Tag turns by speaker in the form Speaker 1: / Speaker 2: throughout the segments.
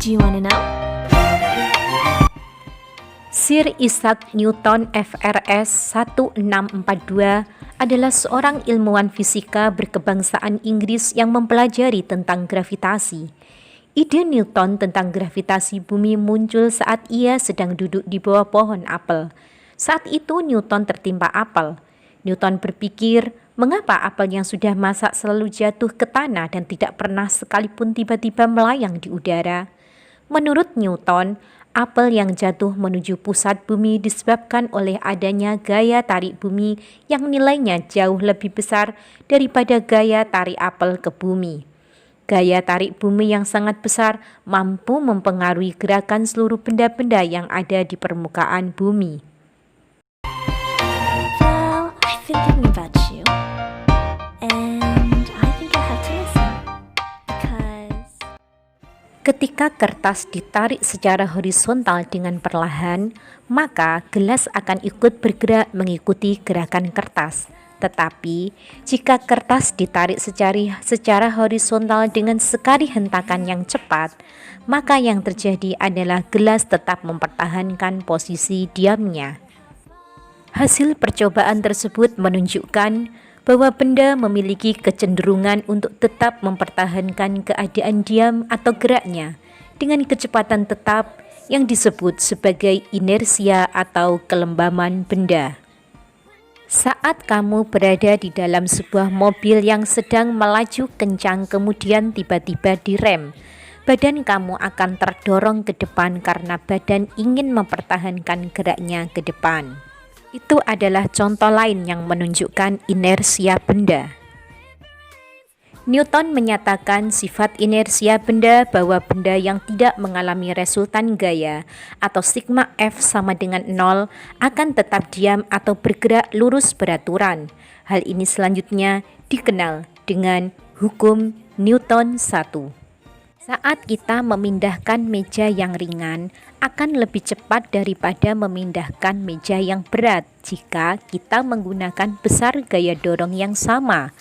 Speaker 1: Do you wanna know?
Speaker 2: Sir Isaac Newton FRS 1642 adalah seorang ilmuwan fisika berkebangsaan Inggris yang mempelajari tentang gravitasi. Ide Newton tentang gravitasi bumi muncul saat ia sedang duduk di bawah pohon apel. Saat itu Newton tertimpa apel. Newton berpikir, mengapa apel yang sudah masak selalu jatuh ke tanah dan tidak pernah sekalipun tiba-tiba melayang di udara? Menurut Newton, apel yang jatuh menuju pusat bumi disebabkan oleh adanya gaya tarik bumi yang nilainya jauh lebih besar daripada gaya tarik apel ke bumi. Gaya tarik bumi yang sangat besar mampu mempengaruhi gerakan seluruh benda-benda yang ada di permukaan bumi.
Speaker 1: Well, I've been thinking about you, and I think I have to listen, because
Speaker 2: Ketika kertas ditarik secara horizontal dengan perlahan, maka gelas akan ikut bergerak mengikuti gerakan kertas. Tetapi, jika kertas ditarik secara horizontal dengan sekali hentakan yang cepat, maka yang terjadi adalah gelas tetap mempertahankan posisi diamnya. Hasil percobaan tersebut menunjukkan bahwa benda memiliki kecenderungan untuk tetap mempertahankan keadaan diam atau geraknya dengan kecepatan tetap yang disebut sebagai inersia atau kelembaman benda. Saat kamu berada di dalam sebuah mobil yang sedang melaju kencang kemudian tiba-tiba direm, badan kamu akan terdorong ke depan karena badan ingin mempertahankan geraknya ke depan. Itu adalah contoh lain yang menunjukkan inersia benda. Newton menyatakan sifat inersia benda bahwa benda yang tidak mengalami resultan gaya atau sigma F sama dengan 0 akan tetap diam atau bergerak lurus beraturan. Hal ini selanjutnya dikenal dengan hukum Newton 1. Saat kita memindahkan meja yang ringan akan lebih cepat daripada memindahkan meja yang berat jika kita menggunakan besar gaya dorong yang sama.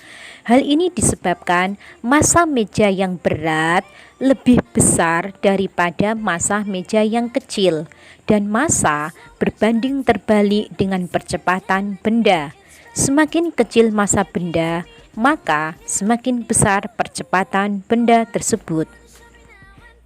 Speaker 2: Hal ini disebabkan massa meja yang berat lebih besar daripada massa meja yang kecil dan massa berbanding terbalik dengan percepatan benda. Semakin kecil massa benda, maka semakin besar percepatan benda tersebut.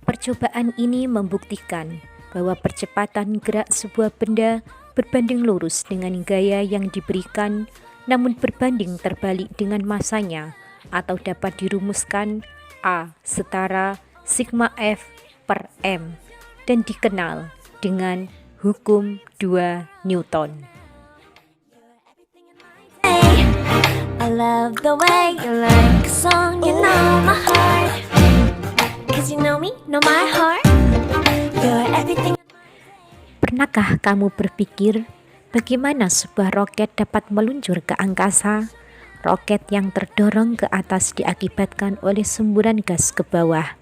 Speaker 2: Percobaan ini membuktikan bahwa percepatan gerak sebuah benda berbanding lurus dengan gaya yang diberikan, namun berbanding terbalik dengan masanya, atau dapat dirumuskan A setara sigma F per M, dan dikenal dengan hukum 2 Newton.
Speaker 1: I love the way you like a song, you know my heart, 'cause you know me, know my heart, you're everything.
Speaker 2: Pernahkah kamu berpikir bagaimana sebuah roket dapat meluncur ke angkasa? Roket yang terdorong ke atas diakibatkan oleh semburan gas ke bawah.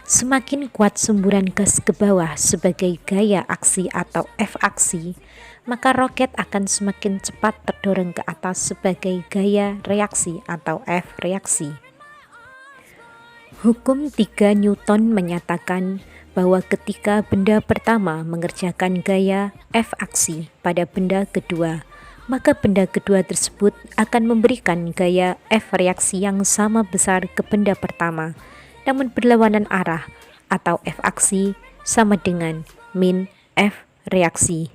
Speaker 2: Semakin kuat semburan gas ke bawah sebagai gaya aksi atau F aksi, maka roket akan semakin cepat terdorong ke atas sebagai gaya reaksi atau F reaksi. Hukum 3 Newton menyatakan bahwa ketika benda pertama mengerjakan gaya F aksi pada benda kedua, maka benda kedua tersebut akan memberikan gaya F reaksi yang sama besar ke benda pertama, namun berlawanan arah, atau F aksi sama dengan min F reaksi.